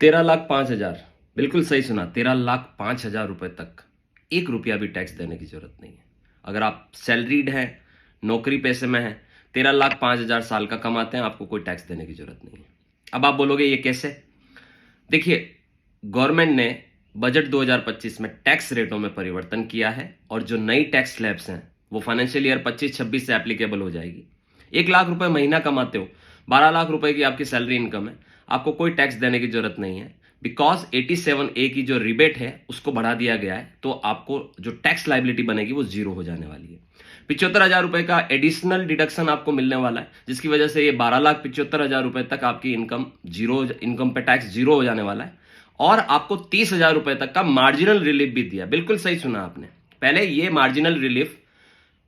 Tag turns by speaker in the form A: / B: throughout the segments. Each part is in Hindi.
A: 13,05,000, बिल्कुल सही सुना। 13,05,000 रुपए तक 1 रुपया भी टैक्स देने की जरूरत नहीं है। अगर आप सैलरीड हैं, नौकरी पेशे में हैं, 13,05,000 साल का कमाते हैं, आपको कोई टैक्स देने की जरूरत नहीं है। अब आप बोलोगे ये कैसे? देखिए, गवर्नमेंट ने बजट 2025 में टैक्स रेटों में परिवर्तन किया है और जो नई टैक्स स्लैब्स हैं वो फाइनेंशियल ईयर 25-26 से एप्लीकेबल हो जाएगी। 1 लाख रुपए महीना कमाते हो, 12 लाख रुपए की आपकी सैलरी इनकम है, आपको कोई टैक्स देने की जरूरत नहीं है। बिकॉज 87A की जो रिबेट है उसको बढ़ा दिया गया है, तो आपको जो टैक्स लाइबिलिटी बनेगी वो जीरो हो जाने वाली है। 75,000 रुपए का एडिशनल डिडक्शन आपको मिलने वाला है, जिसकी वजह से ये 12,75,000 रुपए तक आपकी इनकम पे टैक्स जीरो हो जाने वाला है। और आपको 30,000 रुपए तक का मार्जिनल रिलीफ भी दिया। बिल्कुल सही सुना आपने। पहले ये मार्जिनल रिलीफ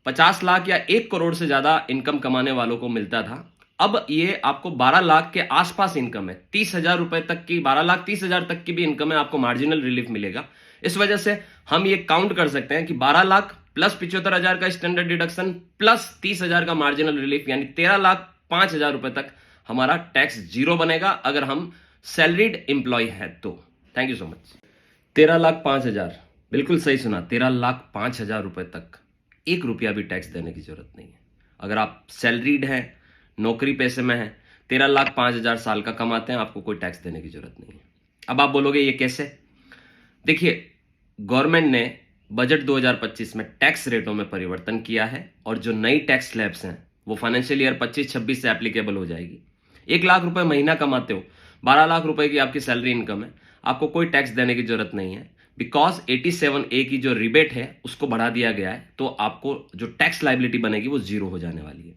A: 50 लाख या 1 करोड़ से ज्यादा इनकम कमाने वालों को मिलता था। अब ये आपको 12 लाख के आसपास इनकम है, 30,000 रुपए तक की, 12,30,000 तक की भी इनकम है, आपको मार्जिनल रिलीफ मिलेगा। इस वजह से हम ये काउंट कर सकते हैं कि 12 लाख प्लस 75,000 का स्टैंडर्ड डिडक्शन प्लस 30,000 का मार्जिनल रिलीफ, यानी 13,05,000 रुपए तक हमारा टैक्स जीरो बनेगा अगर हम सैलरीड एम्प्लॉय है तो। Thank you so much. 13,05,000, बिल्कुल सही सुना। 13,05,000 रुपए तक 1 रुपया भी टैक्स देने की जरूरत नहीं है। अगर आप सैलरीड हैं, नौकरी पेशे में हैं, 13,05,000 साल का कमाते हैं, आपको कोई टैक्स देने की जरूरत नहीं है। अब आप बोलोगे ये कैसे? देखिए, गवर्नमेंट ने बजट 2025 में टैक्स रेटों में परिवर्तन किया है और जो नई टैक्स स्लैब्स हैं वो फाइनेंशियल ईयर 25-26 से एप्लीकेबल हो जाएगी। 1 लाख रुपए महीना कमाते हो, 12 लाख रुपए की आपकी सैलरी इनकम है, आपको कोई टैक्स देने की जरूरत नहीं है। बिकॉज 87A की जो रिबेट है उसको बढ़ा दिया गया है, तो आपको जो टैक्स लाइबिलिटी बनेगी वो जीरो हो जाने वाली है।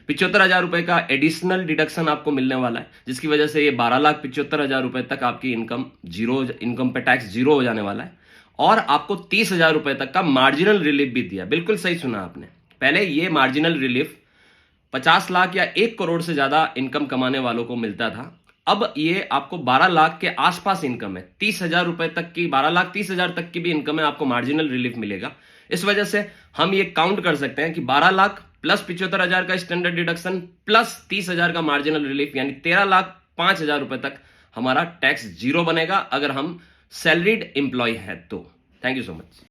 A: 75,000 रुपए का एडिशनल डिडक्शन आपको मिलने वाला है, जिसकी वजह से ये 12,75,000 रुपए तक आपकी इनकम पे टैक्स जीरो हो जाने वाला है। और आपको 30,000 रुपए तक का मार्जिनल रिलीफ भी दिया। बिल्कुल सही सुना आपने। पहले ये मार्जिनल रिलीफ 50 लाख या 1 करोड़ से ज्यादा इनकम कमाने वालों को मिलता था। अब ये आपको 12 लाख के आसपास इनकम है, 30,000 रुपए तक की, 12,30,000 तक की भी इनकम है, आपको मार्जिनल रिलीफ मिलेगा। इस वजह से हम ये काउंट कर सकते हैं कि 12 लाख प्लस 75,000 का स्टैंडर्ड डिडक्शन प्लस 30,000 का मार्जिनल रिलीफ, यानी 13,05,000 रुपए तक हमारा टैक्स जीरो बनेगा अगर हम सैलरीड एम्प्लॉय है तो। Thank you so much.